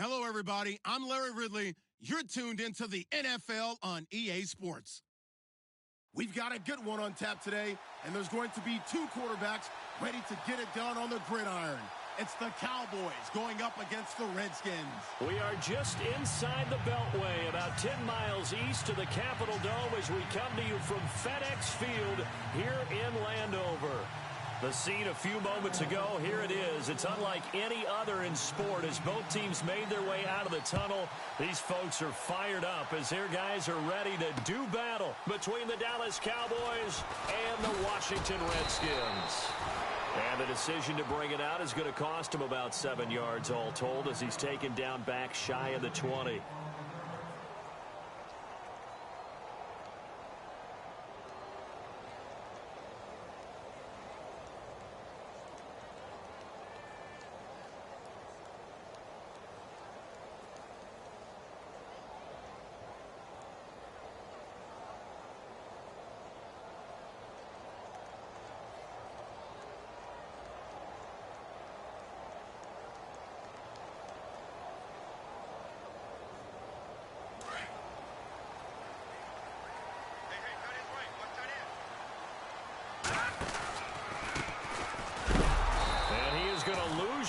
Hello, everybody. I'm Larry Ridley. You're tuned into the NFL on EA Sports. We've got a good one on tap today, and there's going to be two quarterbacks ready to get it done on the gridiron. It's the Cowboys going up against the Redskins. We are just inside the Beltway, about 10 miles east of the Capitol Dome as we come to you from FedEx Field here in Landover. The scene a few moments ago, here it is. It's unlike any other in sport as both teams made their way out of the tunnel. These folks are fired up as their guys are ready to do battle between the Dallas Cowboys and the Washington Redskins. And the decision to bring it out is going to cost him about 7 yards all told as he's taken down back shy of the 20.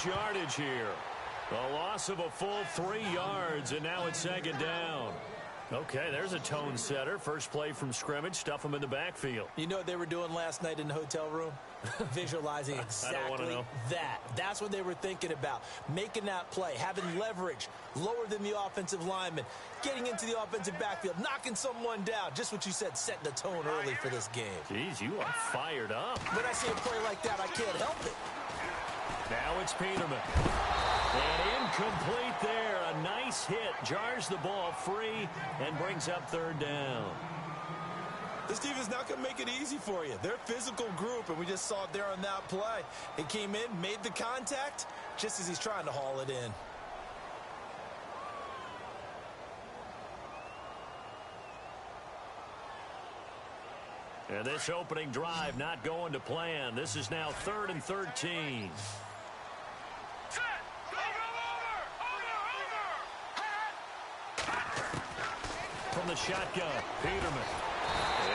Yardage here. A loss of a full 3 yards, and now it's second down. Okay, there's a tone setter. First play from scrimmage, stuff them in the backfield. You know what they were doing last night in the hotel room? Visualizing exactly that. That's what they were thinking about. Making that play, having leverage, lower than the offensive lineman, getting into the offensive backfield, knocking someone down. Just what you said, setting the tone early for this game. Jeez, you are fired up. When I see a play like that, I can't help it. Now it's Peterman. And incomplete there. A nice hit. Jars the ball free and brings up third down. This team is not going to make it easy for you. They're a physical group, and we just saw it there on that play. It came in, made the contact, just as he's trying to haul it in. And this opening drive not going to plan. This is now 3rd and 13. From the shotgun, Peterman.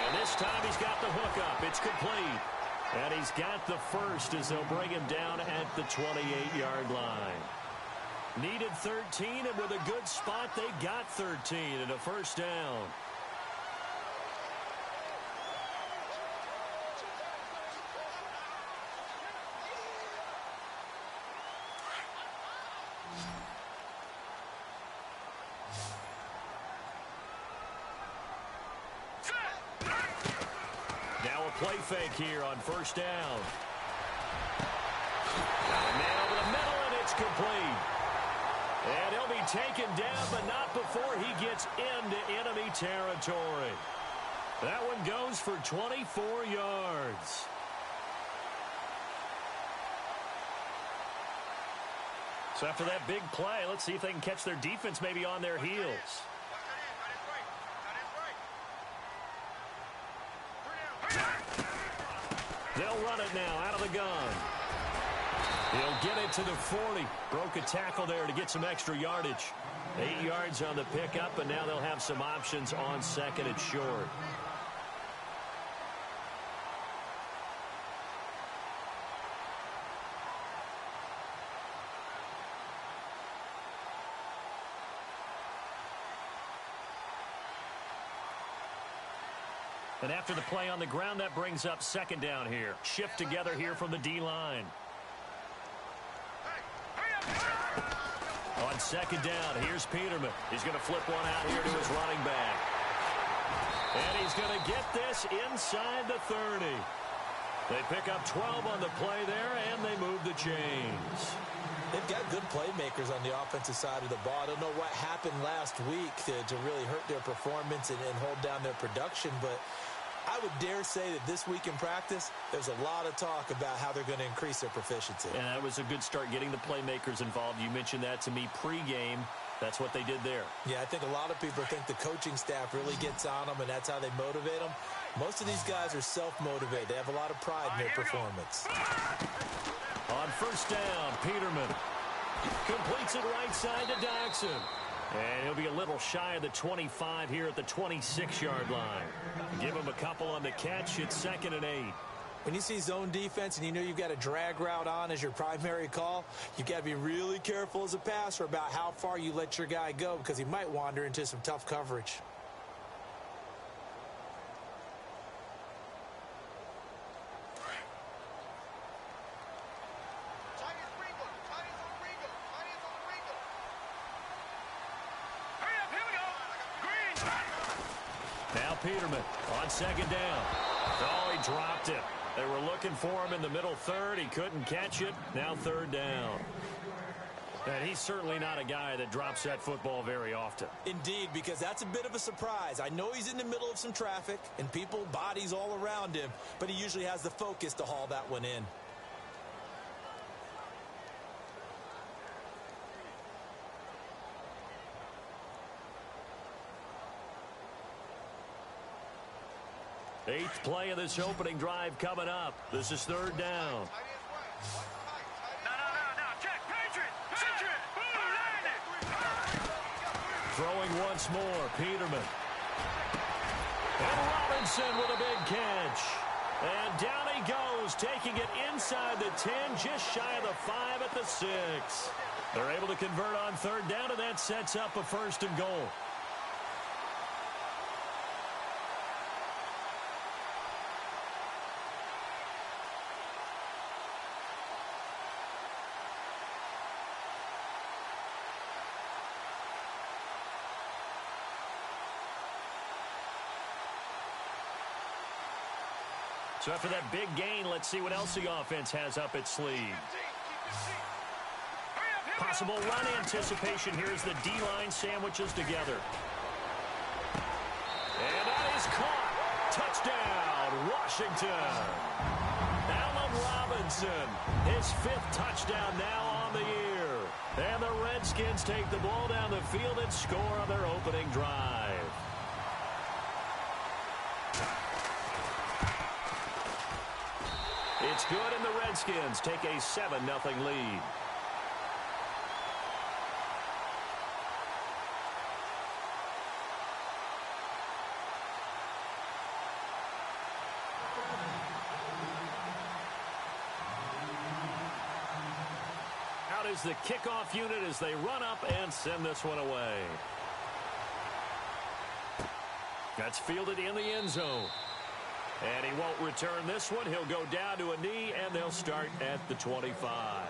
And this time he's got the hook up. It's complete. And he's got the first as they'll bring him down at the 28-yard line. Needed 13, and with a good spot, they got 13 and a first down. Play fake here on first down. Got a man over the middle, and it's complete. And he'll be taken down, but not before he gets into enemy territory. That one goes for 24 yards. So after that big play, let's see if they can catch their defense maybe on their heels. They'll run it now out of the gun. He'll get it to the 40. Broke a tackle there to get some extra yardage. 8 yards on the pickup, and now they'll have some options on second and short. And after the play on the ground, that brings up second down here. Shift together here from the D-line. On second down, here's Peterman. He's going to flip one out here to his running back. And he's going to get this inside the 30. They pick up 12 on the play there, and they move the chains. They've got good playmakers on the offensive side of the ball. I don't know what happened last week to really hurt their performance and hold down their production, but I would dare say that this week in practice, there's a lot of talk about how they're going to increase their proficiency. And that was a good start getting the playmakers involved. You mentioned that to me pregame. That's what they did there. Yeah, I think a lot of people think the coaching staff really gets on them, and that's how they motivate them. Most of these guys are self-motivated. They have a lot of pride in their performance. On first down, Peterman. Completes it right side to Doctson. And he'll be a little shy of the 25 here at the 26-yard line. Give him a couple on the catch. It's 2nd and 8. When you see zone defense and you know you've got a drag route on as your primary call, you've got to be really careful as a passer about how far you let your guy go because he might wander into some tough coverage. Now Peterman on 2nd down. Oh, he dropped it. They were looking for him in the middle third. He couldn't catch it. Now 3rd down. And he's certainly not a guy that drops that football very often. Indeed, because that's a bit of a surprise. I know he's in the middle of some traffic and bodies all around him, but he usually has the focus to haul that one in. Eighth play of this opening drive coming up. This is 3rd down. Throwing once more, Peterman. And Robinson with a big catch. And down he goes, taking it inside the 10, just shy of the 5 at the 6. They're able to convert on 3rd down, and that sets up a 1st and goal. So after that big gain, let's see what else the offense has up its sleeve. Possible run anticipation. Here's the D-line sandwiches together. And that is caught. Touchdown, Washington. Allen Robinson, his 5th touchdown now on the year. And the Redskins take the ball down the field and score on their opening drive. It's good, and the Redskins take a 7-0 lead. Out is the kickoff unit as they run up and send this one away. That's fielded in the end zone. And he won't return this one. He'll go down to a knee, and they'll start at the 25.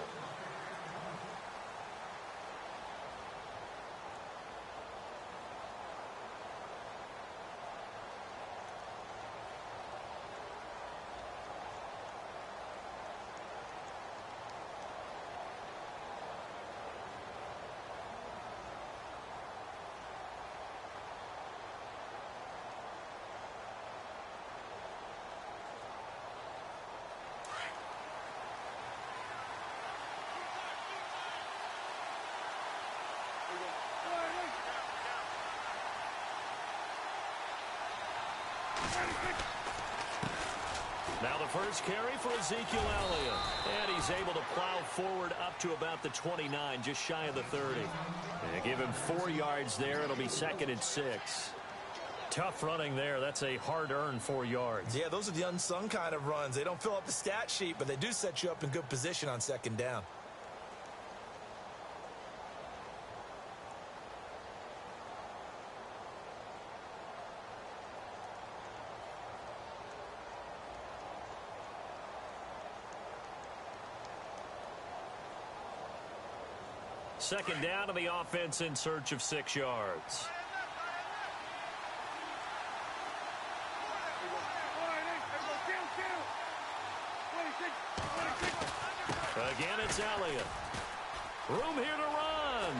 Now the first carry for Ezekiel Elliott. And he's able to plow forward up to about the 29, just shy of the 30. And give him 4 yards there. It'll be 2nd and 6. Tough running there. That's a hard-earned 4 yards. Yeah, those are the unsung kind of runs. They don't fill up the stat sheet, but they do set you up in good position on 2nd down. Second down, and the offense in search of 6 yards. Again, it's Elliott. Room here to run.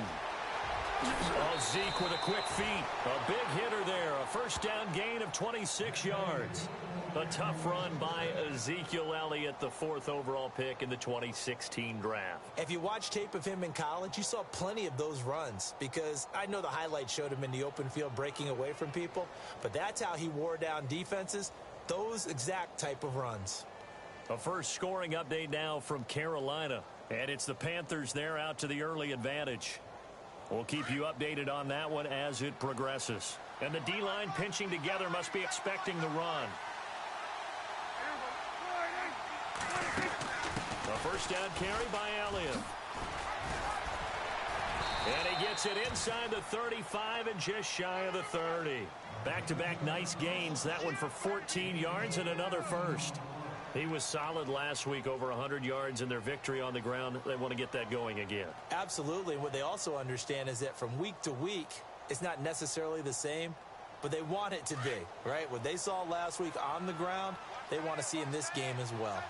Oh, Zeke with a quick feet. A big hitter there. A first down gain of 26 yards. A tough run by Ezekiel Elliott, the 4th overall pick in the 2016 draft. If you watch tape of him in college, you saw plenty of those runs because I know the highlights showed him in the open field breaking away from people, but that's how he wore down defenses, those exact type of runs. A first scoring update now from Carolina. And it's the Panthers there out to the early advantage. We'll keep you updated on that one as it progresses. And the D-line pinching together must be expecting the run. A first down carry by Elliott. And he gets it inside the 35 and just shy of the 30. Back-to-back nice gains. That one for 14 yards and another first. He was solid last week, over 100 yards in their victory on the ground. They want to get that going again. Absolutely. What they also understand is that from week to week, it's not necessarily the same, but they want it to be, right? What they saw last week on the ground, they want to see in this game as well.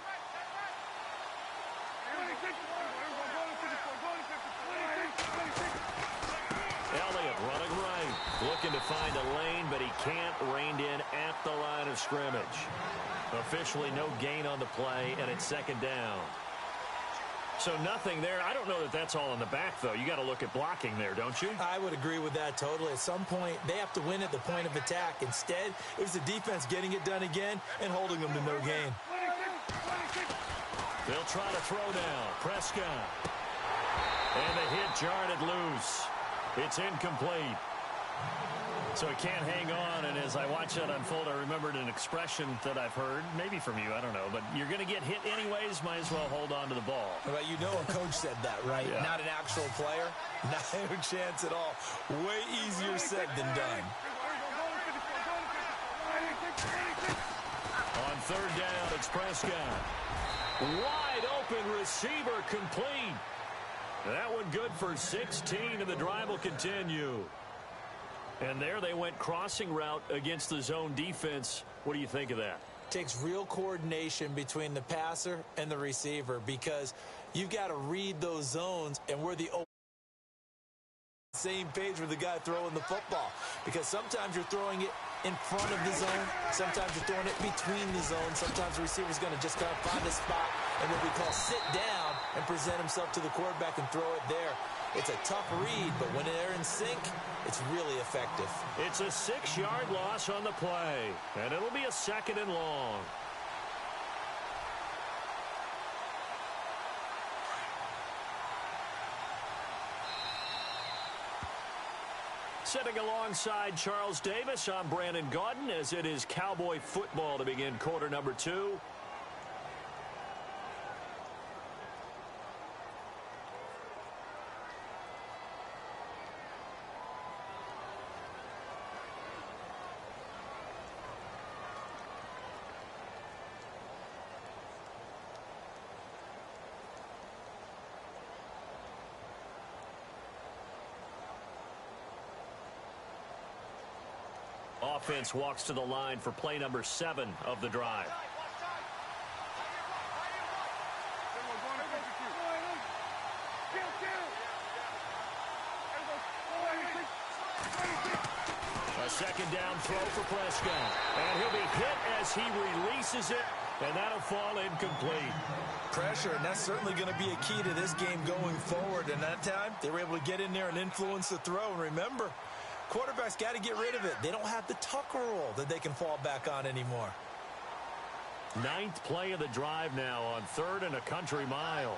Elliott running right, looking to find a lane, but he can't, reined in at the line of scrimmage. Officially no gain on the play, and it's second down. So nothing there. I don't know that that's all in the back, though. You got to look at blocking there, don't you? I would agree with that totally. At some point, they have to win at the point of attack. Instead, it was the defense getting it done again and holding them to no gain. They'll try to throw now. Prescott. And the hit jarred it loose. It's incomplete. So he can't hang on, and as I watch that unfold, I remembered an expression that I've heard, maybe from you, I don't know, but you're going to get hit anyways, might as well hold on to the ball. Well, you know a coach said that, right? Yeah. Not an actual player. Not a chance at all. Way easier said than done. On third down, it's Prescott. Wide open receiver complete. That one good for 16, and the drive will continue. And there they went crossing route against the zone defense. What do you think of that? Takes real coordination between the passer and the receiver because you've got to read those zones, and we're the same page with the guy throwing the football. Because sometimes you're throwing it in front of the zone. Sometimes you're throwing it between the zones. Sometimes the receiver's going to just kind of find a spot and what we call sit down and present himself to the quarterback and throw it there. It's a tough read, but when they're in sync, it's really effective. It's a 6-yard loss on the play, and it'll be a second and long. Sitting alongside Charles Davis, I'm Brandon Gaudin as it is Cowboy football to begin quarter number 2. Offense walks to the line for play number 7 of the drive. A second down throw for Prescott. And he'll be hit as he releases it, and that'll fall incomplete. Pressure, and that's certainly going to be a key to this game going forward. And that time, they were able to get in there and influence the throw. And remember, quarterbacks got to get rid of it. They don't have the Tucker rule that they can fall back on anymore. 9th play of the drive now on 3rd and a country mile.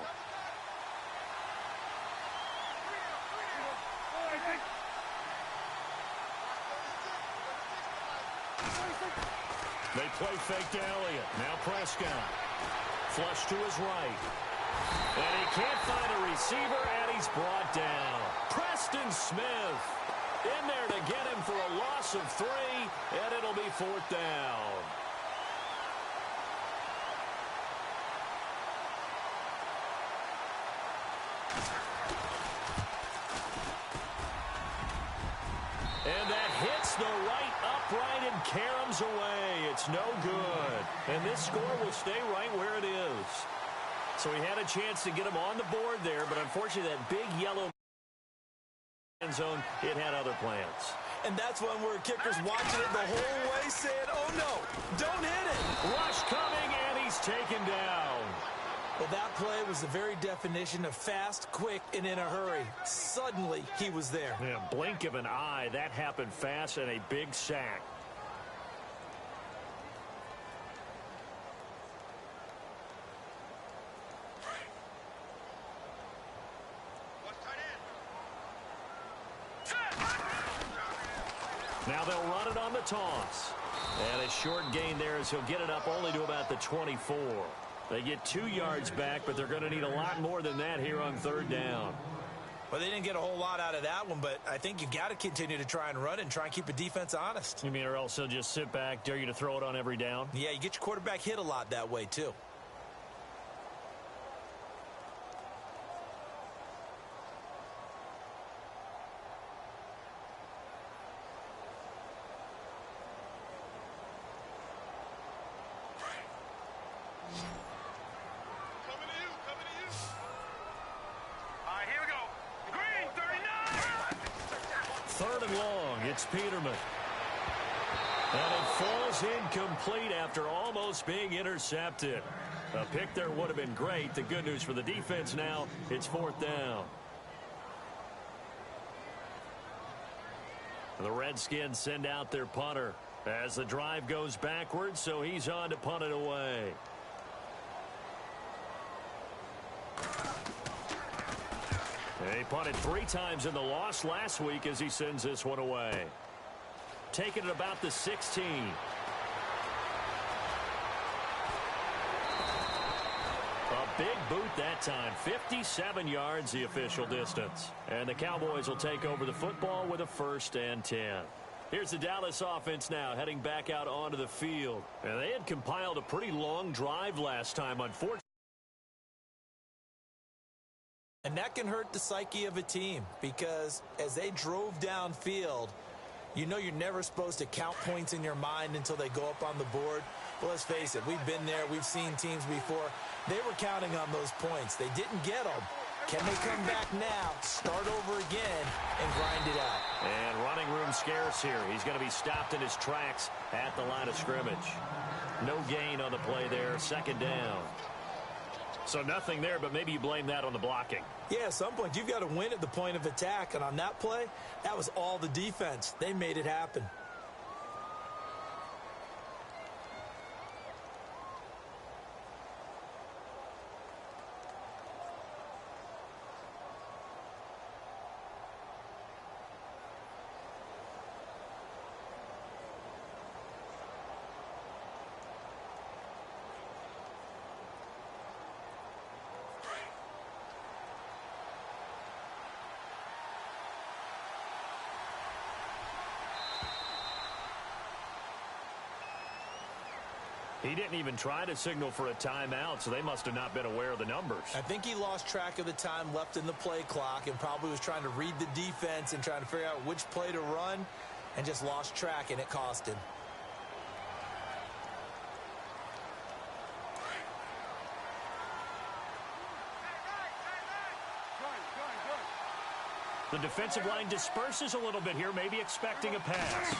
They play fake to Elliott. Now Prescott. Flush to his right. And he can't find a receiver, and he's brought down. Preston Smith in there to get him for a loss of 3, and it'll be 4th down. And that hits the right upright and caroms away. It's no good. And this score will stay right where it is. So he had a chance to get him on the board there, but unfortunately that big yellow end zone, it had other plans. And that's when we're kickers watching it the whole way saying, oh no, don't hit it. Rush coming, and he's taken down. Well, that play was the very definition of fast, quick, and in a hurry. Suddenly, he was there. Yeah, blink of an eye, that happened fast, and a big sack. Now they'll run it on the toss. And a short gain there as he'll get it up only to about the 24. They get 2 yards back, but they're going to need a lot more than that here on third down. Well, they didn't get a whole lot out of that one, but I think you've got to continue to try and run and try and keep the defense honest. You mean, or else they'll just sit back, dare you to throw it on every down? Yeah, you get your quarterback hit a lot that way, too. Third and long, it's Peterman. And it falls incomplete after almost being intercepted. A pick there would have been great. The good news for the defense now, it's fourth down. The Redskins send out their punter as the drive goes backwards, so he's on to punt it away. He punted 3 times in the loss last week as he sends this one away. Taking it about the 16. A big boot that time. 57 yards the official distance. And the Cowboys will take over the football with a 1st and 10. Here's the Dallas offense now heading back out onto the field. And they had compiled a pretty long drive last time, unfortunately. And that can hurt the psyche of a team because as they drove downfield, you know you're never supposed to count points in your mind until they go up on the board. Well, let's face it, we've been there. We've seen teams before. They were counting on those points. They didn't get them. Can they come back now, start over again, and grind it out? And running room scarce here. He's going to be stopped in his tracks at the line of scrimmage. No gain on the play there. 2nd down. So nothing there, but maybe you blame that on the blocking. Yeah, at some point, you've got to win at the point of attack. And on that play, that was all the defense. They made it happen. He didn't even try to signal for a timeout, so they must have not been aware of the numbers. I think he lost track of the time left in the play clock and probably was trying to read the defense and trying to figure out which play to run and just lost track, and it cost him. The defensive line disperses a little bit here, maybe expecting a pass.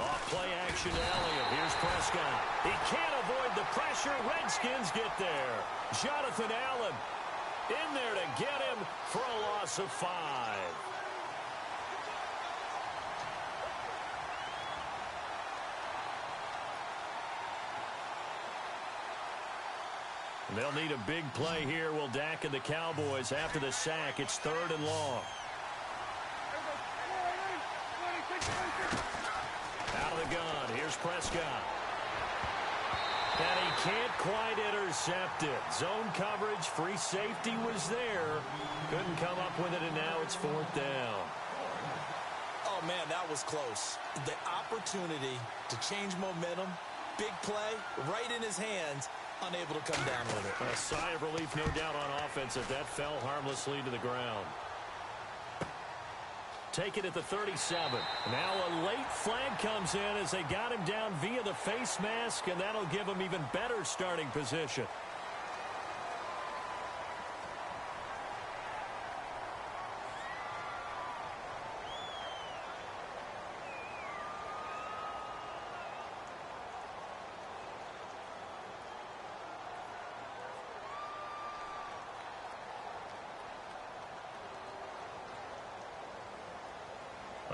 Off play action to Elliott. Here's Prescott. He can't avoid the pressure. Redskins get there. Jonathan Allen in there to get him for a loss of 5. They'll need a big play here. Will Dak and the Cowboys after the sack. It's 3rd and long. Out of the gun. Here's Prescott. And he can't quite intercept it. Zone coverage, free safety was there. Couldn't come up with it, and now it's 4th down. Oh, man, that was close. The opportunity to change momentum, big play, right in his hands, unable to come down with it. A sigh of relief, no doubt, on offense if that fell harmlessly to the ground. Take it at the 37. Now a late flag comes in as they got him down via the face mask, and that'll give him even better starting position.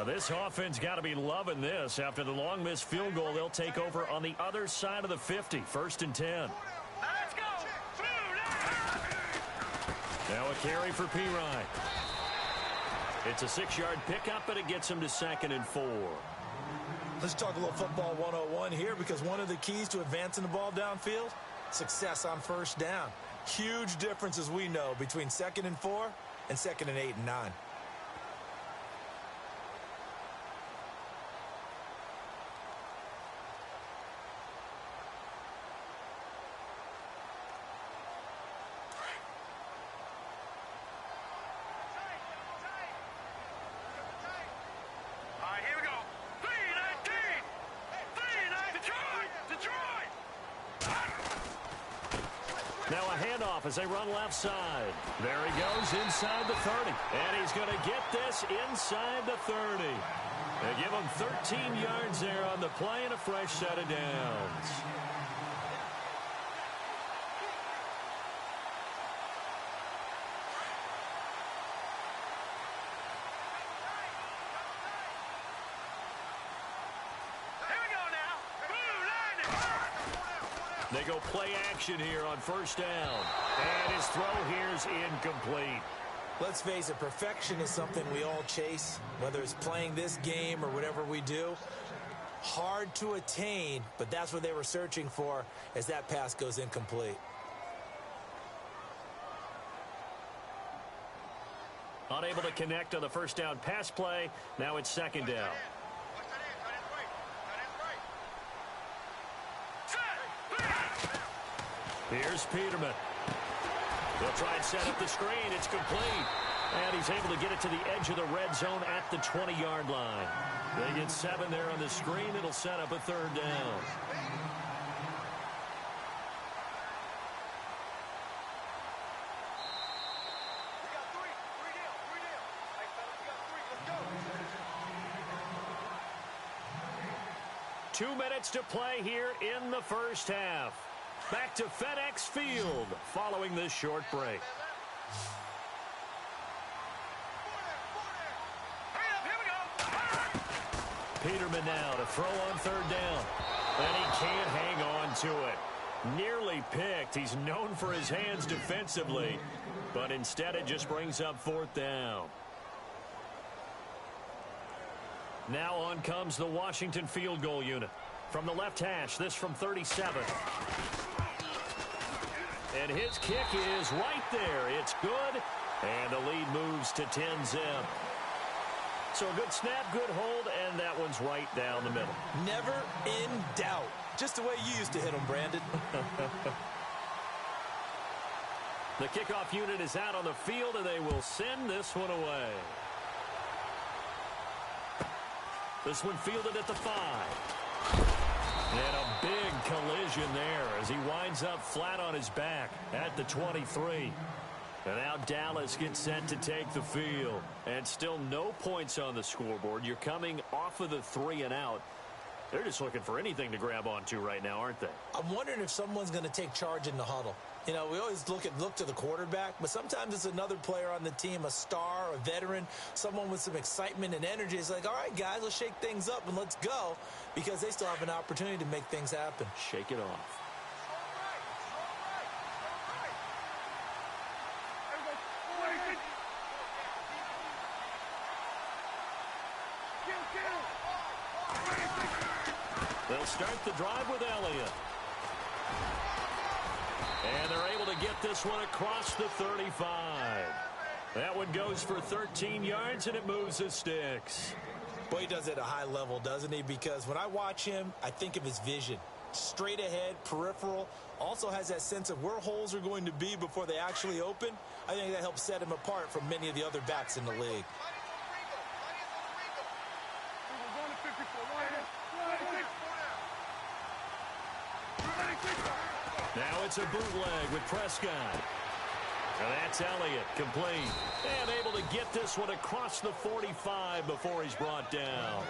This offense got to be loving this. After the long missed field goal, they'll take over on the other side of the 50. 1st and 10. Let's go. Now a carry for Pirine. It's a 6-yard pickup, and it gets him to 2nd and 4. Let's talk a little football 101 here, because one of the keys to advancing the ball downfield, success on first down. Huge difference, as we know, between 2nd and 4 and 2nd and 8 and 9. Now a handoff as they run left side. There he goes inside the 30. And he's going to get this inside the 30. They give him 13 yards there on the play and a fresh set of downs. They go play action here on first down. And his throw here is incomplete. Let's face it, perfection is something we all chase, whether it's playing this game or whatever we do. Hard to attain, but that's what they were searching for as that pass goes incomplete. Unable to connect on the first down pass play. Now it's 2nd down. Here's Peterman. They'll try and set up the screen. It's complete. And he's able to get it to the edge of the red zone at the 20-yard line. They get 7 there on the screen. It'll set up a 3rd down. Two minutes to play here in the first half. Back to FedEx Field following this short break. Peterman now to throw on 3rd down. And he can't hang on to it. Nearly picked. He's known for his hands defensively. But instead it just brings up 4th down. Now on comes the Washington field goal unit. From the left hash, this from 37. And his kick is right there. It's good. And the lead moves to 10-zip. So a good snap, good hold, and that one's right down the middle. Never in doubt. Just the way you used to hit them, Brandon. The kickoff unit is out on the field, and they will send this one away. This one fielded at the 5. And a big collision there as he winds up flat on his back at the 23. And now Dallas gets set to take the field. And still no points on the scoreboard. You're coming off of the 3 and out. They're just looking for anything to grab onto right now, aren't they? I'm wondering if someone's going to take charge in the huddle. You know, we always look to the quarterback, but sometimes it's another player on the team, a star, a veteran, someone with some excitement and energy. It's like, all right, guys, let's shake things up and let's go, because they still have an opportunity to make things happen. Shake it off. They'll start the drive with Elliott. And they're able to get this one across the 35. That one goes for 13 yards, and it moves the sticks. Boy, he does it at a high level, doesn't he? Because when I watch him, I think of his vision. Straight ahead, peripheral. Also has that sense of where holes are going to be before they actually open. I think that helps set him apart from many of the other backs in the league. Now it's a bootleg with Prescott. And that's Elliott, complete. And able to get this one across the 45 before he's brought down.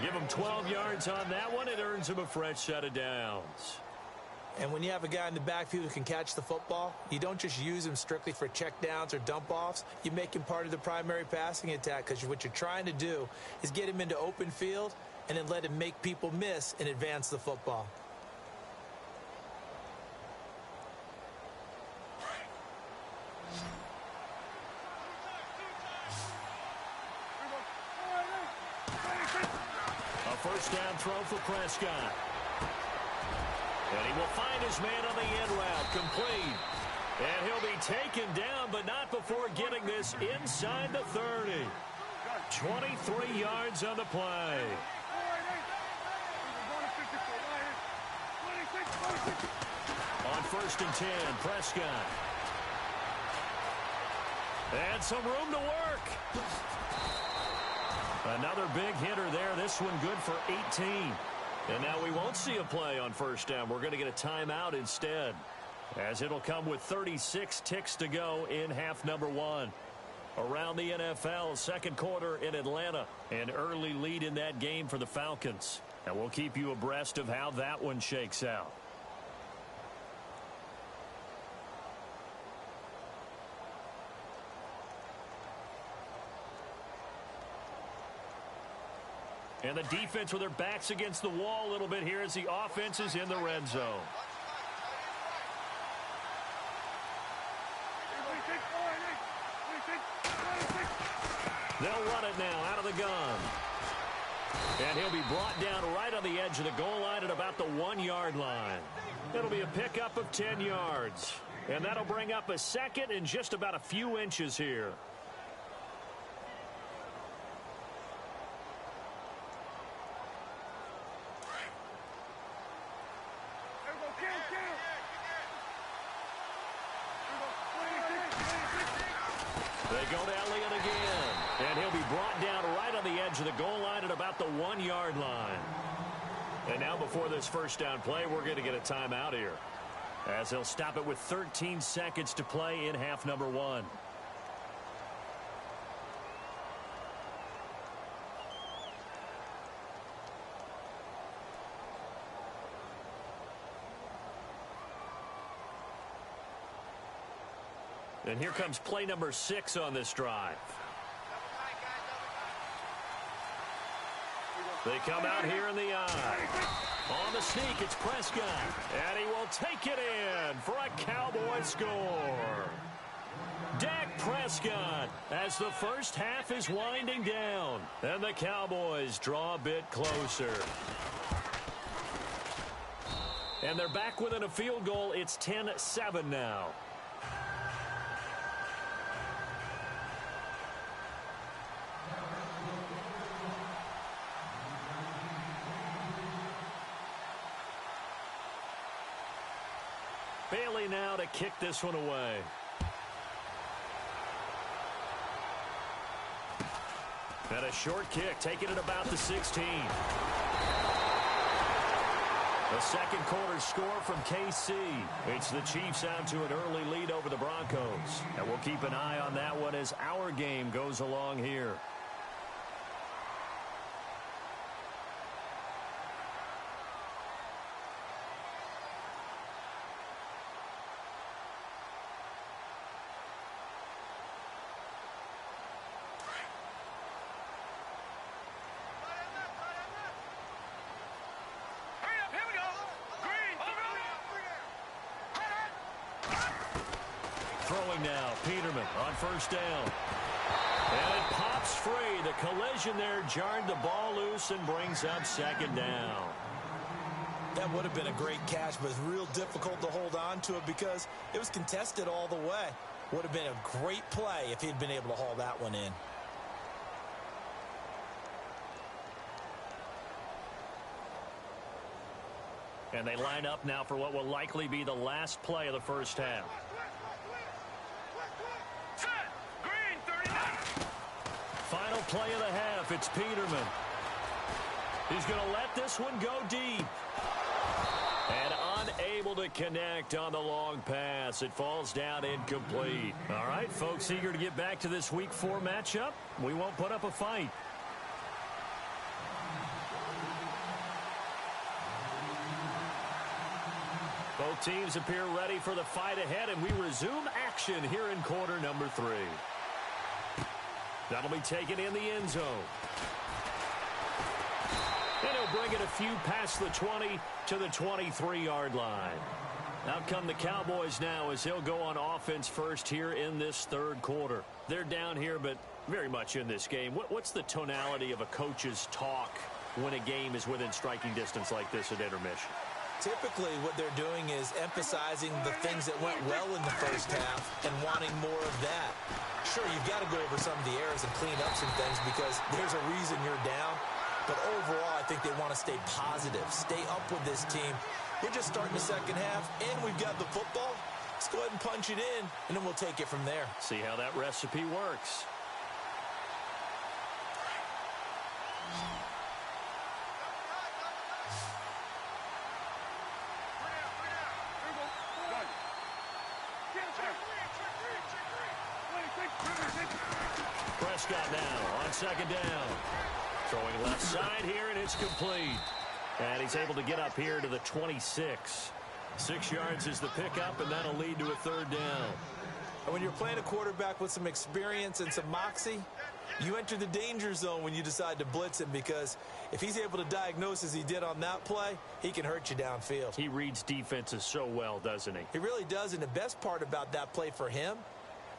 Give him 12 yards on that one. It earns him a fresh set of downs. And when you have a guy in the backfield who can catch the football, you don't just use him strictly for checkdowns or dump-offs. You make him part of the primary passing attack, because what you're trying to do is get him into open field and then let him make people miss and advance the football. First down throw for Prescott. And he will find his man on the end route, complete. And he'll be taken down, but not before getting this inside the 30. 23 yards on the play. On 1st and 10, Prescott. And some room to work. Another big hitter there. This one good for 18. And now we won't see a play on 1st down. We're going to get a timeout instead, as it'll come with 36 ticks to go in half number 1. Around the NFL, second quarter in Atlanta. An early lead in that game for the Falcons. And we'll keep you abreast of how that one shakes out. And the defense with their backs against the wall a little bit here as the offense is in the red zone. They'll run it now out of the gun. And he'll be brought down right on the edge of the goal line at about the 1-yard line. It'll be a pickup of 10 yards. And that'll bring up a second and just about a few inches here. They go to Elliott again. And he'll be brought down right on the edge of the goal line at about the 1-yard line. And now before this first down play, we're going to get a timeout here, as he'll stop it with 13 seconds to play in half number 1. And here comes play number 6 on this drive. They come out here in the eye. On the sneak, it's Prescott. And he will take it in for a Cowboy score. Dak Prescott as the first half is winding down. And the Cowboys draw a bit closer. And they're back within a field goal. It's 10-7 now. Bailey now to kick this one away. And a short kick, taking it about the 16. The second quarter score from KC. It's the Chiefs out to an early lead over the Broncos. And we'll keep an eye on that one as our game goes along here. Throwing now, Peterman on first down. And it pops free. The collision there jarred the ball loose and brings up second down. That would have been a great catch, but it's real difficult to hold on to it because it was contested all the way. Would have been a great play if he'd been able to haul that one in. And they line up now for what will likely be the last play of the first half. Final play of the half, it's Peterman. He's going to let this one go deep. And unable to connect on the long pass. It falls down incomplete. All right, folks, eager to get back to this Week 4 matchup. We won't put up a fight. Both teams appear ready for the fight ahead, and we resume action here in quarter number 3. That'll be taken in the end zone. And he'll bring it a few past the 20 to the 23-yard line. Out come the Cowboys now as they'll go on offense first here in this third quarter. They're down here, but very much in this game. What's the tonality of a coach's talk when a game is within striking distance like this at intermission? Typically, what they're doing is emphasizing the things that went well in the first half and wanting more of that. Sure, you've got to go over some of the errors and clean up some things because there's a reason you're down. But overall, I think they want to stay positive, stay up with this team. We're just starting the second half, and we've got the football. Let's go ahead and punch it in, and then we'll take it from there. See how that recipe works. Prescott now on second down. Throwing left side here, and it's complete. And he's able to get up here to the 26. 6 yards is the pickup, and that'll lead to a third down. And when you're playing a quarterback with some experience and some moxie, you enter the danger zone when you decide to blitz him, because if he's able to diagnose as he did on that play, he can hurt you downfield. He reads defenses so well, doesn't he? He really does, and the best part about that play for him,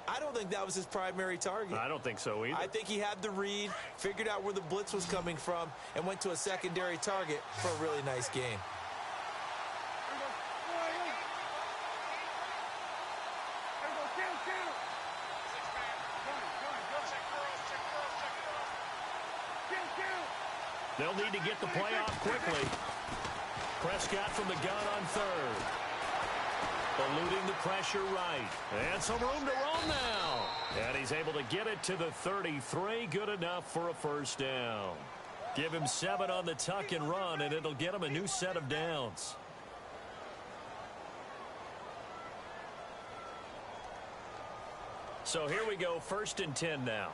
I don't think that was his primary target. I don't think so either. I think he had the read, figured out where the blitz was coming from, and went to a secondary target for a really nice gain. They'll need to get the play off quickly. Prescott from the gun on third. Eluding the pressure right. And some room to roam now. And he's able to get it to the 33. Good enough for a first down. Give him 7 on the tuck and run, and it'll get him a new set of downs. So here we go, 1st and 10 now.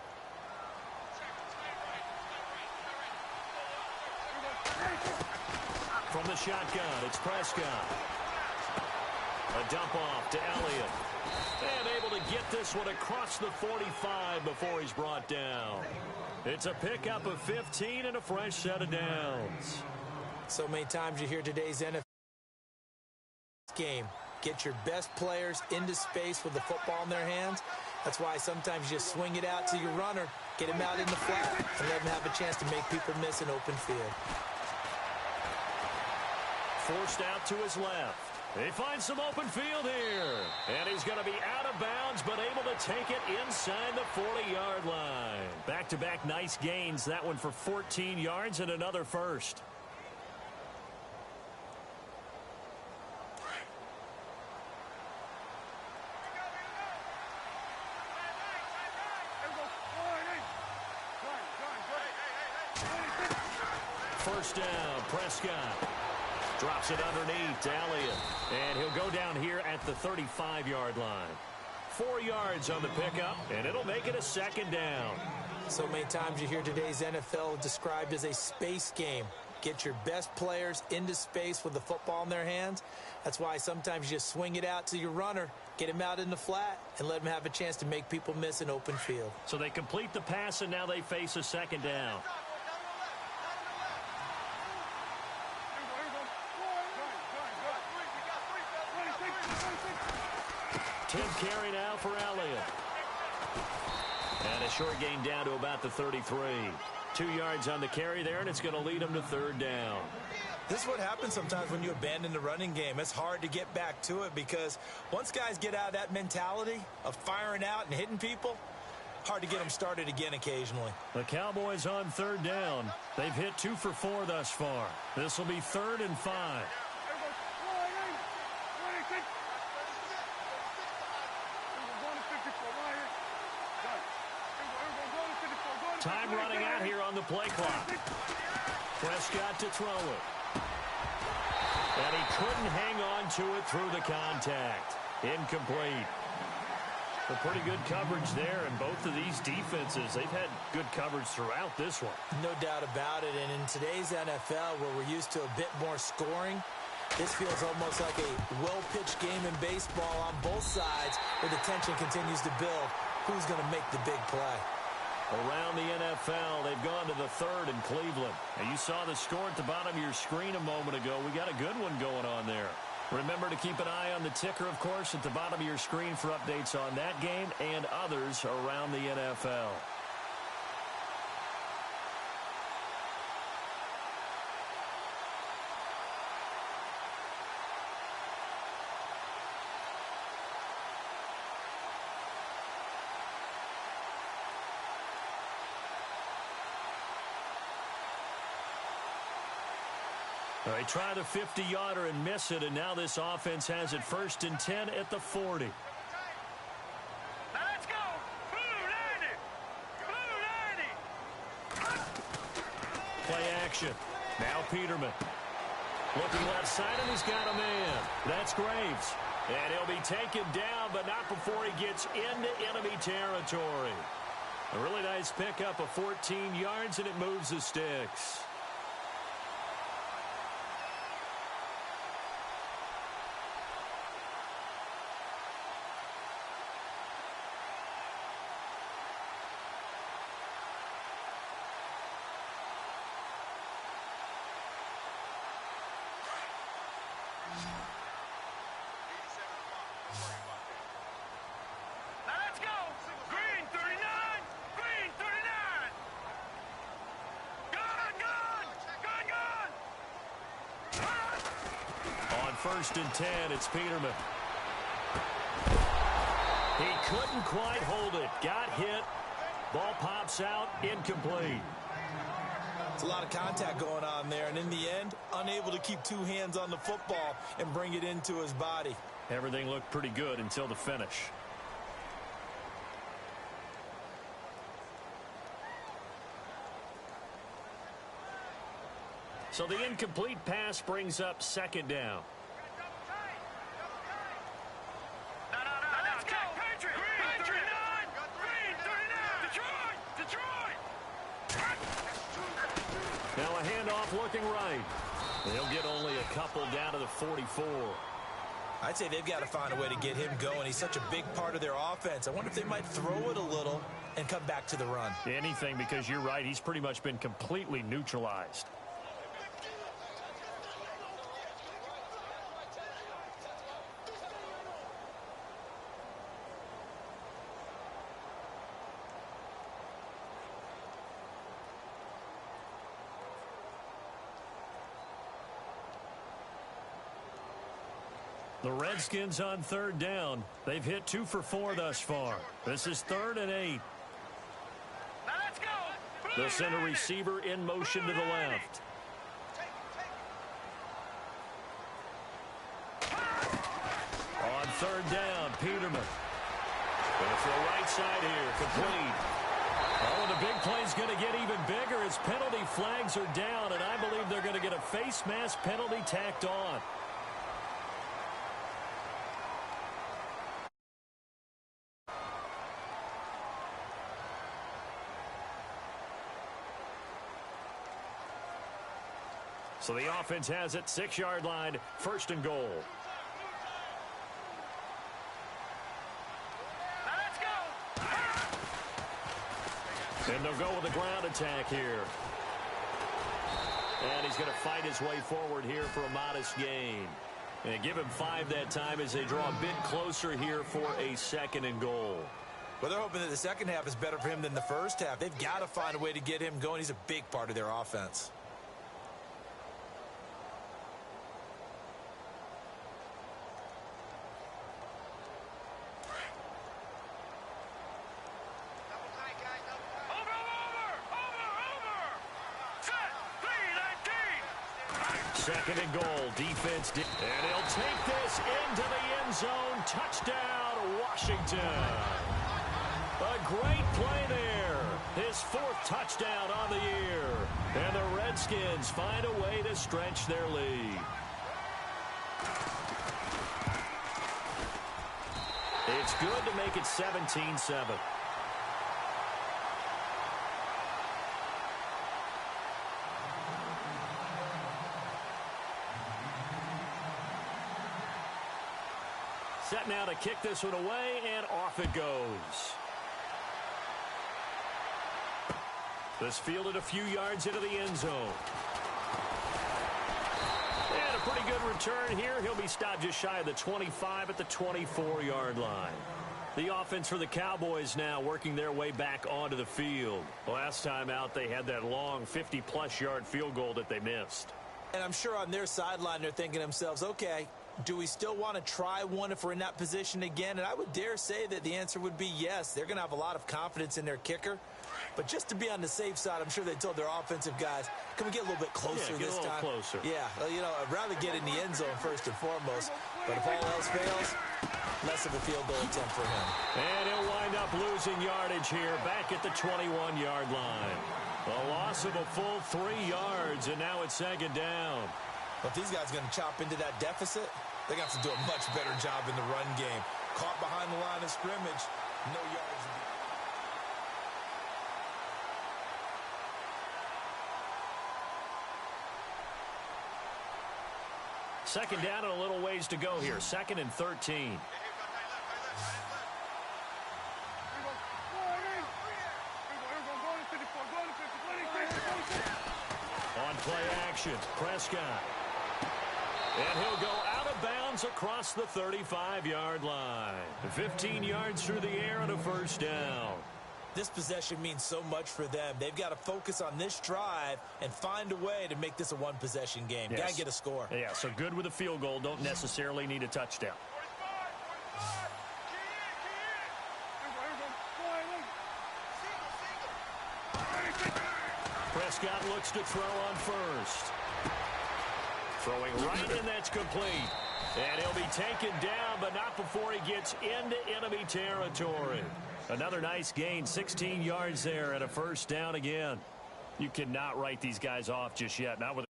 From the shotgun, it's Prescott. A dump off to Elliott. And able to get this one across the 45 before he's brought down. It's a pickup of 15 and a fresh set of downs. So many times you hear today's NFL game. Get your best players into space with the football in their hands. That's why sometimes you swing it out to your runner, get him out in the flat, and let him have a chance to make people miss an open field. Forced out to his left. They find some open field here. And he's going to be out of bounds, but able to take it inside the 40-yard line. Back-to-back nice gains. That one for 14 yards and another first. First down, Prescott. Drops it underneath to Elliott. And he'll go down here at the 35-yard line. 4 yards on the pickup, and it'll make it a second down. So many times you hear today's NFL described as a space game. Get your best players into space with the football in their hands. That's why sometimes you swing it out to your runner, get him out in the flat, and let him have a chance to make people miss an open field. So they complete the pass, and now they face a second down. Tenth carry now for Elliott. And a short gain down to about the 33. 2 yards on the carry there, and it's going to lead him to third down. This is what happens sometimes when you abandon the running game. It's hard to get back to it because once guys get out of that mentality of firing out and hitting people, hard to get them started again occasionally. The Cowboys on third down. They've hit 2 for 4 thus far. This will be 3rd and 5. Time running out here on the play clock. Prescott to throw it. And he couldn't hang on to it through the contact. Incomplete. A pretty good coverage there, and both of these defenses, they've had good coverage throughout this one. No doubt about it, and in today's NFL, where we're used to a bit more scoring, this feels almost like a well-pitched game in baseball on both sides, where the tension continues to build. Who's going to make the big play? Around the NFL, they've gone to the 3rd in Cleveland. And you saw the score at the bottom of your screen a moment ago. We got a good one going on there. Remember to keep an eye on the ticker, of course, at the bottom of your screen for updates on that game and others around the NFL. They try the 50-yarder and miss it, and now this offense has it 1st and 10 at the 40. Let's go! Blue 90! Blue 90! Play action. Now Peterman. Looking left side, and he's got a man. That's Graves. And he'll be taken down, but not before he gets into enemy territory. A really nice pickup of 14 yards, and it moves the sticks. Let's go! Green 39! Green 39! Gun! On 1st and 10, it's Peterman. He couldn't quite hold it. Got hit. Ball pops out. Incomplete. It's a lot of contact going on there, and in the end, unable to keep 2 hands on the football and bring it into his body. Everything looked pretty good until the finish. So the incomplete pass brings up 2nd down. Let's go! Patriot! Green 39! Green 39! Detroit! Now a handoff looking right. They'll get only a couple down to the 44. I'd say they've got to find a way to get him going. He's such a big part of their offense. I wonder if they might throw it a little and come back to the run. Anything, because you're right. He's pretty much been completely neutralized. The Redskins on 3rd down. They've hit 2 for 4 thus far. This is 3rd and 8. Let's go! They'll send a receiver in motion to the left. On 3rd down, Peterman. Going to throw right side here, complete. Oh, the big play's going to get even bigger as penalty flags are down, and I believe they're going to get a face mask penalty tacked on. So the offense has it, 6-yard line, 1st and goal. Let's go! And they'll go with a ground attack here. And he's going to fight his way forward here for a modest gain. And give him 5 that time as they draw a bit closer here for a 2nd and goal. Well, they're hoping that the second half is better for him than the first half. They've got to find a way to get him going. He's a big part of their offense. Second and goal, defense, and he'll take this into the end zone. Touchdown, Washington. A great play there. His 4th touchdown on the year. And the Redskins find a way to stretch their lead. It's good to make it 17-7. Set now to kick this one away, and off it goes. This fielded a few yards into the end zone. And a pretty good return here. He'll be stopped just shy of the 25 at the 24-yard line. The offense for the Cowboys now working their way back onto the field. Last time out, they had that long 50-plus yard field goal that they missed. And I'm sure on their sideline they're thinking to themselves, okay, do we still want to try one if we're in that position again? And I would dare say that the answer would be yes. They're going to have a lot of confidence in their kicker. But just to be on the safe side, I'm sure they told their offensive guys, can we get a little bit closer this time? Closer. Yeah, well, you know, I'd rather get in the end zone first and foremost. But if all else fails, less of a field goal attempt for him. And he'll wind up losing yardage here back at the 21-yard line. A loss of a full 3 yards, and now it's second down. But if these guys are going to chop into that deficit, they're going to have to do a much better job in the run game. Caught behind the line of scrimmage, no yards. Second down and a little ways to go here. 2nd and 13. On play action, Prescott. And he'll go out of bounds across the 35-yard line. 15 yards through the air and a first down. This possession means so much for them. They've got to focus on this drive and find a way to make this a one-possession game. Yes. Got to get a score. Yeah, so good with a field goal. Don't necessarily need a touchdown. Prescott looks to throw on first. Throwing right, and that's complete. And he'll be taken down, but not before he gets into enemy territory. Another nice gain, 16 yards there, and a first down again. You cannot write these guys off just yet. Not with.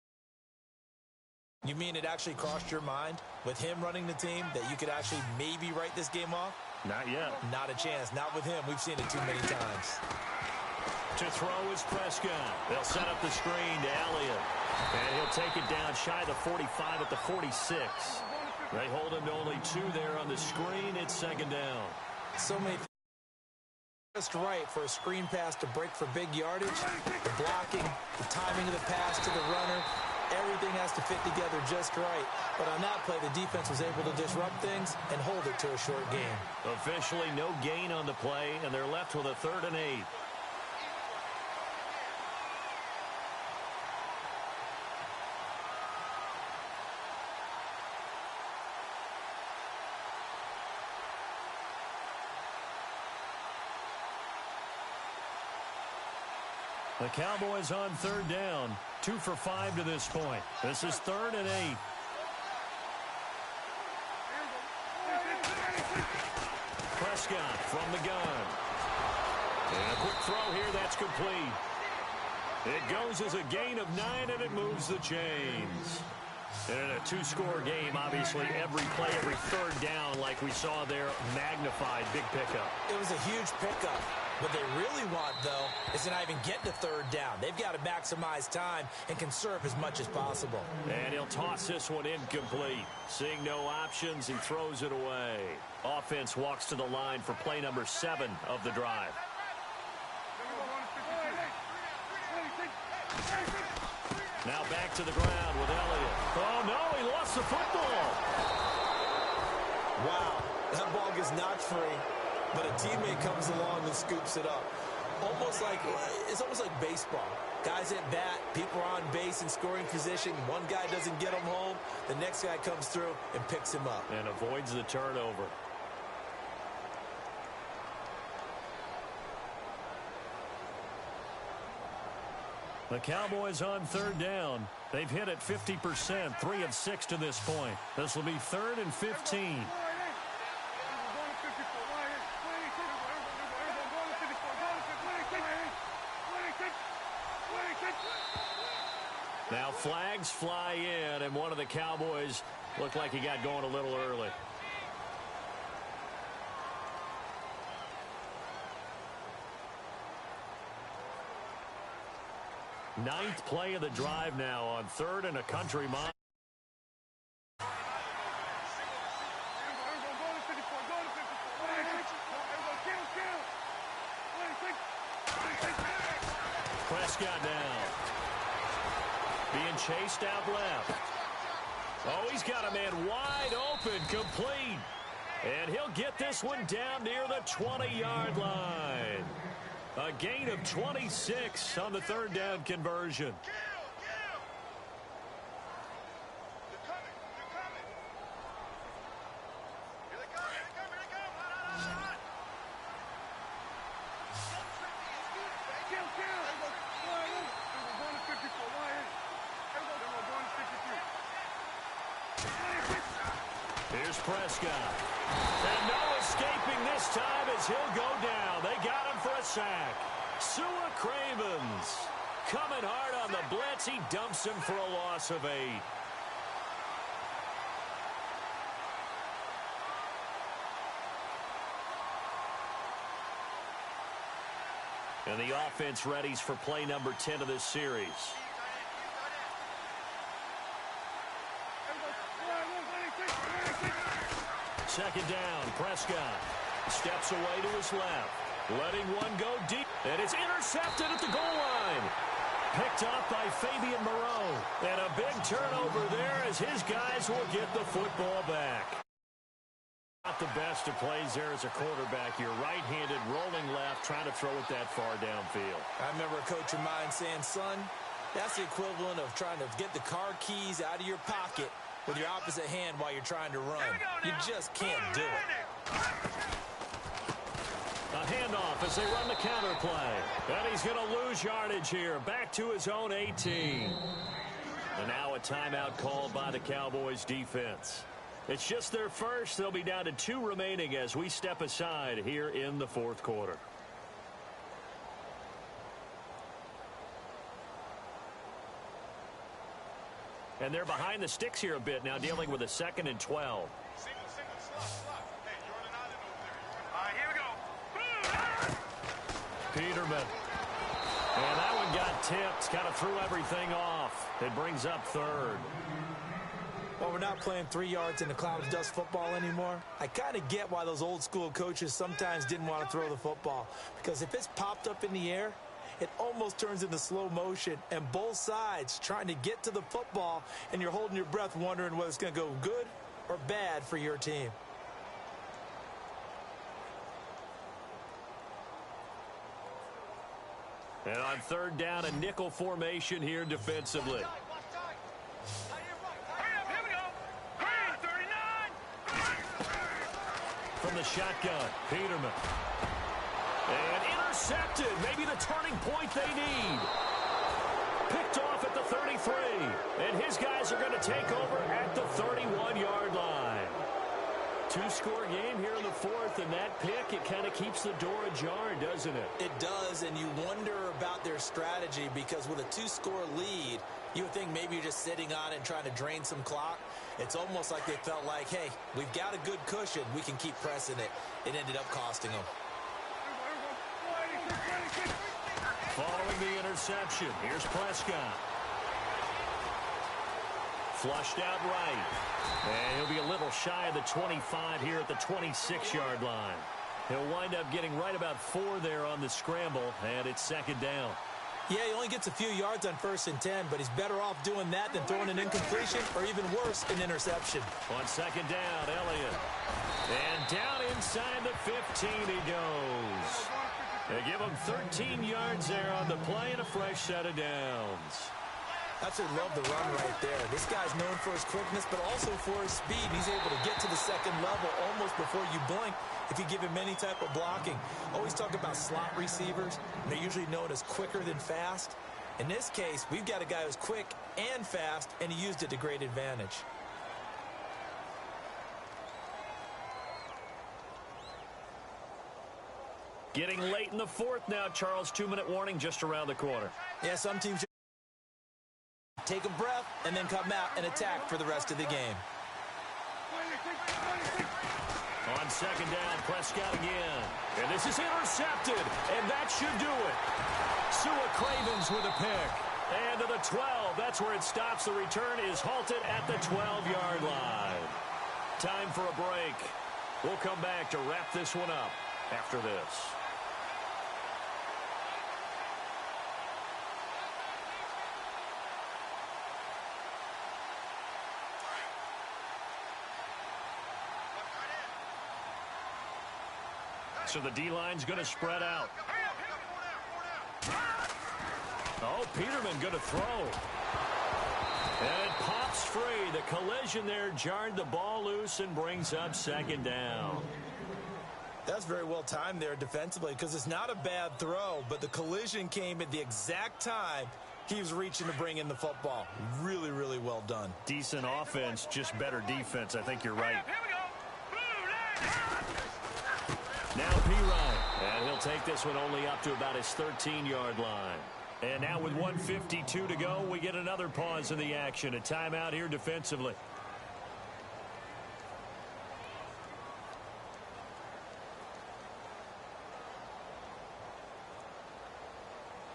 You mean it actually crossed your mind with him running the team that you could actually maybe write this game off? Not yet. Not a chance. Not with him. We've seen it too many times. To throw is Prescott. They'll set up the screen to Elliott. And he'll take it down shy of the 45 at the 46. They hold him to only 2 there on the screen. It's second down. So many just right for a screen pass to break for big yardage. The blocking, the timing of the pass to the runner, everything has to fit together just right. But on that play, the defense was able to disrupt things and hold it to a short game. Officially no gain on the play, and they're left with a 3rd and 8. The Cowboys on 3rd down. 2 for 5 to this point. This is 3rd and 8. Prescott from the gun. And a quick throw here, that's complete. It goes as a gain of 9, and it moves the chains. And in a 2-score game, obviously, every play, every 3rd down, like we saw there, magnified. Big pickup. It was a huge pickup. What they really want, though, is to not even get to 3rd down. They've got to maximize time and conserve as much as possible. And he'll toss this one incomplete. Seeing no options, he throws it away. Offense walks to the line for play number 7 of the drive. Now back to the ground with Elliott. Oh, no, he lost the football. Wow, that ball gets knocked free. But a teammate comes along and scoops it up. It's almost like baseball. Guys at bat, people are on base in scoring position. One guy doesn't get him home. The next guy comes through and picks him up. And avoids the turnover. The Cowboys on 3rd down. They've hit it 50%, 3 of 6 to this point. This will be 3rd and 15. Now flags fly in, and one of the Cowboys looked like he got going a little early. Ninth play of the drive now on 3rd and a country mile. Prescott down. Being chased out left. Oh, he's got a man wide open, complete. And he'll get this one down near the 20-yard line. A gain of 26 on the 3rd down conversion. Prescott. And no escaping this time as he'll go down. They got him for a sack. Sua Cravens coming hard on the blitz. He dumps him for a loss of 8. And the offense readies for play number 10 of this series. Second down, Prescott steps away to his left, letting one go deep, and it's intercepted at the goal line. Picked up by Fabian Moreau, and a big turnover there as his guys will get the football back. Not the best of plays there as a quarterback. You're right-handed, rolling left, trying to throw it that far downfield. I remember a coach of mine saying, son, that's the equivalent of trying to get the car keys out of your pocket with your opposite hand while you're trying to run. You just can't do it. A handoff as they run the counter play. And he's going to lose yardage here. Back to his own 18. And now a timeout called by the Cowboys defense. It's just their first. They'll be down to 2 remaining as we step aside here in the fourth quarter. And they're behind the sticks here a bit now, dealing with a 2nd and 12. Peterman. And that one got tipped. Kind of threw everything off. It brings up 3rd. Well, we're not playing 3 yards in the cloud of dust football anymore. I kind of get why those old school coaches sometimes didn't want to throw the football. Because if it's popped up in the air, it almost turns into slow motion. And both sides trying to get to the football, and you're holding your breath wondering whether it's going to go good or bad for your team. And on 3rd down, a nickel formation here defensively. From the shotgun, Peterman. And intercepted. Maybe the turning point they need. Picked off at the 33. And his guys are going to take over at the 31-yard line. 2-score game here in the 4th, and that pick, it kind of keeps the door ajar, doesn't it? It does, and you wonder about their strategy because with a 2-score lead, you would think maybe you're just sitting on it and trying to drain some clock. It's almost like they felt like, hey, we've got a good cushion. We can keep pressing it. It ended up costing them. Following the interception, here's Prescott. Flushed out right. And he'll be a little shy of the 25 here at the 26-yard line. He'll wind up getting right about 4 there on the scramble, and it's 2nd down. Yeah, he only gets a few yards on 1st and 10, but he's better off doing that than throwing an incompletion or even worse, an interception. On 2nd down, Elliott. And down inside the 15 he goes. They give him 13 yards there on the play and a fresh set of downs. Absolutely love the run right there. This guy's known for his quickness, but also for his speed. He's able to get to the 2nd level almost before you blink if you give him any type of blocking. Always talk about slot receivers. And they're usually known as quicker than fast. In this case, we've got a guy who's quick and fast, and he used it to great advantage. Getting late in the 4th now, Charles. 2-minute warning just around the corner. Yeah, some teams take a breath and then come out and attack for the rest of the game. On 2nd down, Prescott again. And this is intercepted, and that should do it. Sua Cravens with a pick. And to the 12, that's where it stops. The return is halted at the 12-yard line. Time for a break. We'll come back to wrap this one up after this. So the D-line's going to spread out. Oh, Peterman going to throw. And it pops free. The collision there jarred the ball loose and brings up 2nd down. That's very well timed there defensively because it's not a bad throw, but the collision came at the exact time he was reaching to bring in the football. Really, really well done. Decent offense, just better defense. I think you're right. take this one only up to about his 13-yard line. And now with 1:52 to go, we get another pause in the action. A timeout here defensively.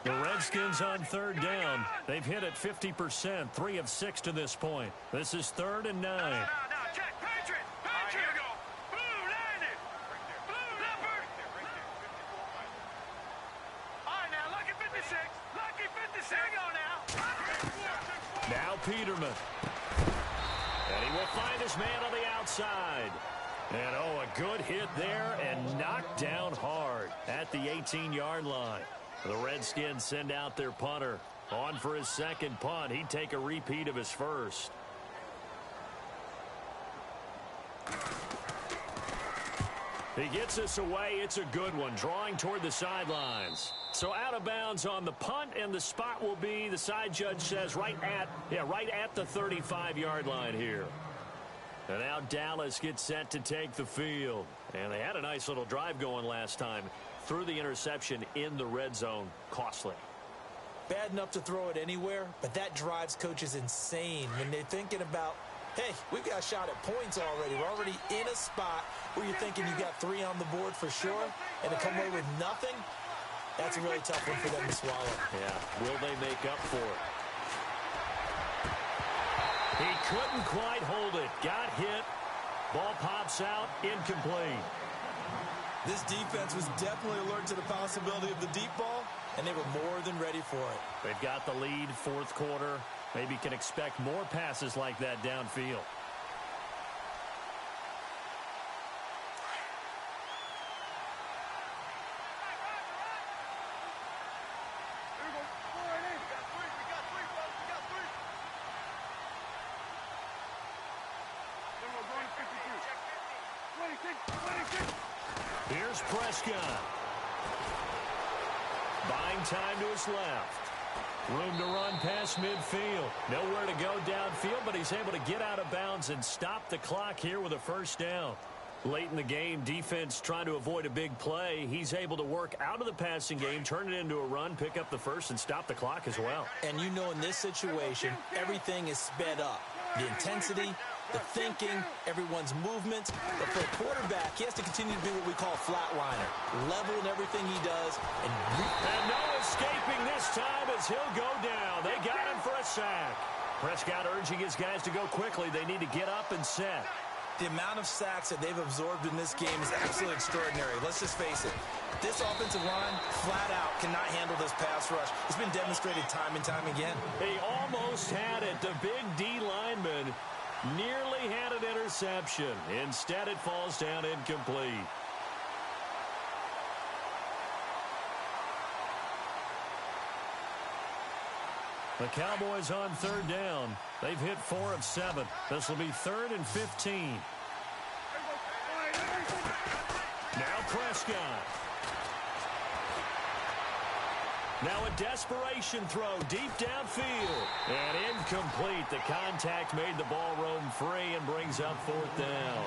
The Redskins on third down. They've hit it 50%, 3 of 6 to this point. This is 3rd and 9. Now, check. Patriot. Here we go. Blue, landed. Blue, leopard. All right, now, lucky 56. Lucky 56. Here we go now. Now Peterman. And he will find his man on the outside. And, a good hit there and knocked down hard at the 18-yard line. The Redskins send out their punter. On for his second punt. He'd take a repeat of his first. He gets us away. It's a good one, drawing toward the sidelines. So out of bounds on the punt, and the spot will be, the side judge says, right at the 35-yard line here. And now Dallas gets set to take the field. And they had a nice little drive going last time. Threw the interception in the red zone. Costly. Bad enough to throw it anywhere, but that drives coaches insane when they're thinking about, hey, we've got a shot at points already. We're already in a spot where you're thinking you got 3 on the board for sure, and to come away with nothing, that's a really tough one for them to swallow. Yeah, will they make up for it? He couldn't quite hold it. Got hit. Ball pops out. Incomplete. This defense was definitely alert to the possibility of the deep ball, and they were more than ready for it. They've got the lead, 4th quarter. Maybe can expect more passes like that downfield. Here's Prescott. Buying time to his left. Room to run past midfield. Nowhere to go downfield, but he's able to get out of bounds and stop the clock here with a first down. Late in the game, defense trying to avoid a big play. He's able to work out of the passing game, turn it into a run, pick up the first, and stop the clock as well. And you know in this situation, everything is sped up. The intensity, the thinking, everyone's movements. But for a quarterback, he has to continue to be what we call a flatliner. Level in everything he does. And no escaping this time as he'll go down. They got him for a sack. Prescott urging his guys to go quickly. They need to get up and set. The amount of sacks that they've absorbed in this game is absolutely extraordinary. Let's just face it. This offensive line, flat out, cannot handle this pass rush. It's been demonstrated time and time again. He almost had it. The big D lineman nearly had an interception. Instead, it falls down incomplete. The Cowboys on third down. They've hit 4 of 7. This will be 3rd and 15. Now Prescott. Now a desperation throw deep downfield. And incomplete. The contact made the ball roam free and brings up 4th down.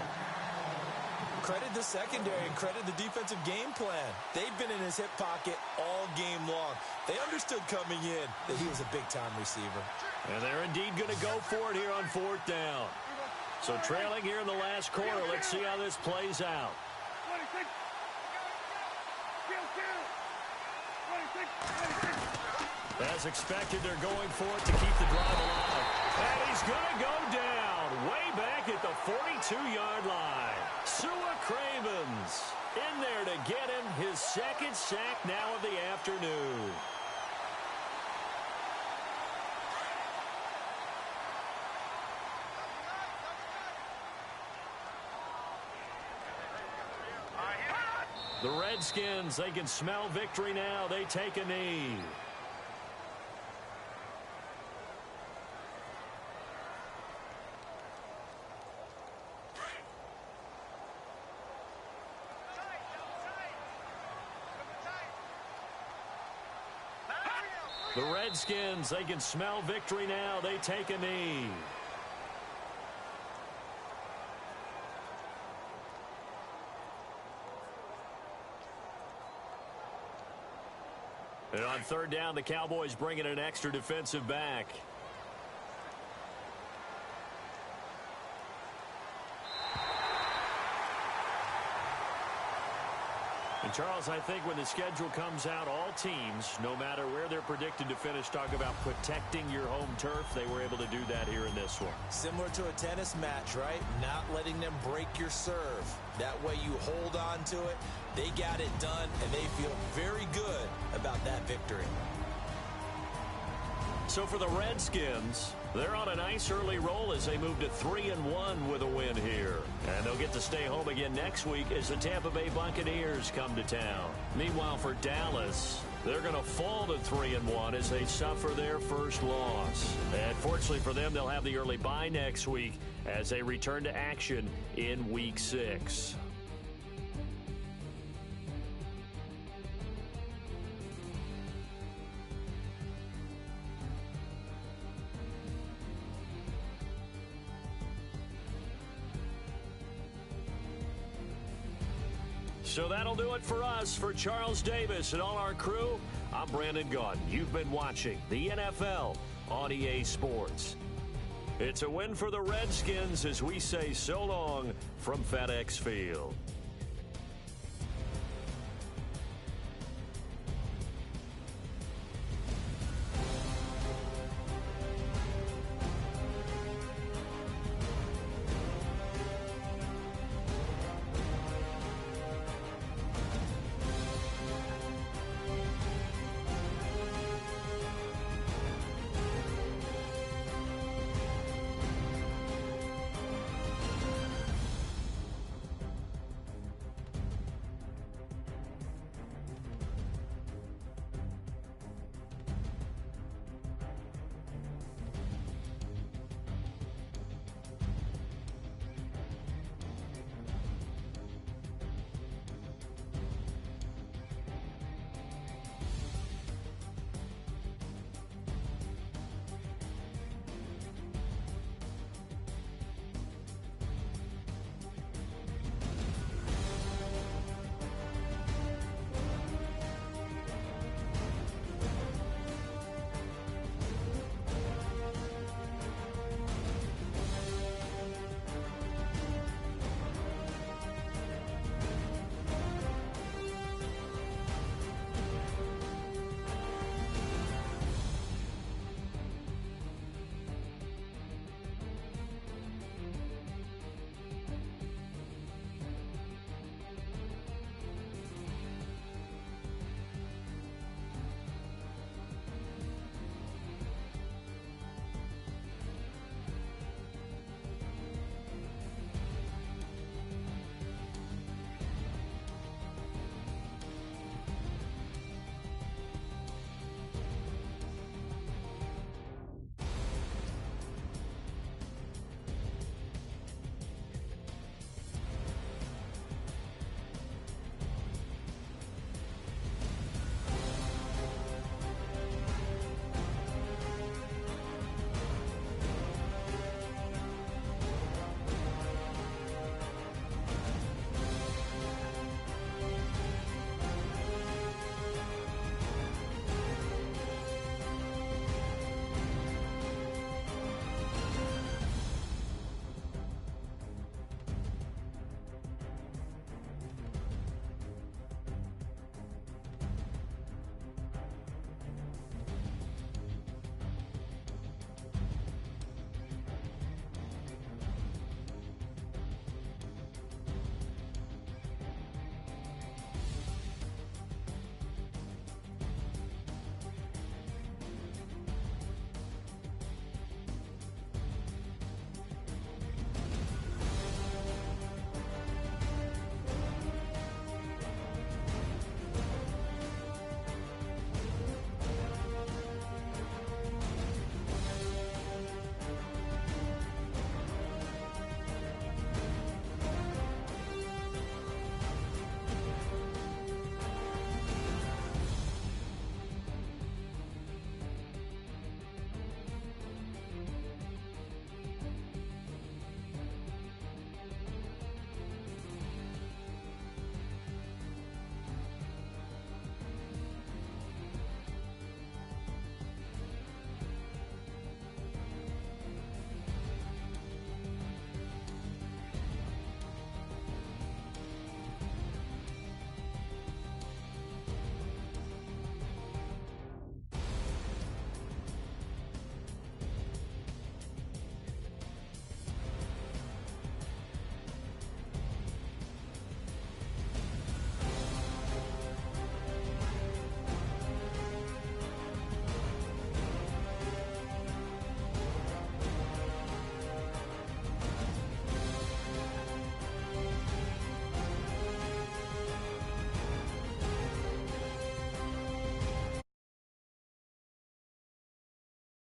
Credit the secondary and credit the defensive game plan. They've been in his hip pocket all game long. They understood coming in that he was a big-time receiver. And they're indeed going to go for it here on 4th down. So trailing here in the last quarter. Let's see how this plays out. As expected, they're going for it to keep the drive alive. And he's going to go down way back at the 42-yard line. Sua Cravens in there to get him his 2nd sack now of the afternoon. The Redskins, they can smell victory now. They take a knee. The Redskins, they can smell victory now. They take a knee. And on third down, the Cowboys bring in an extra defensive back. And Charles, I think when the schedule comes out, all teams, no matter where they're predicted to finish, talk about protecting your home turf. They were able to do that here in this one. Similar to a tennis match, right? Not letting them break your serve. That way you hold on to it. They got it done, and they feel very good about that victory. So for the Redskins, they're on a nice early roll as they move to 3-1 with a win here. And they'll get to stay home again next week as the Tampa Bay Buccaneers come to town. Meanwhile, for Dallas, they're going to fall to 3-1 as they suffer their first loss. And fortunately for them, they'll have the early bye next week as they return to action in Week 6. So that'll do it for us. For Charles Davis and all our crew, I'm Brandon Gaudin. You've been watching the NFL on EA Sports. It's a win for the Redskins as we say so long from FedEx Field.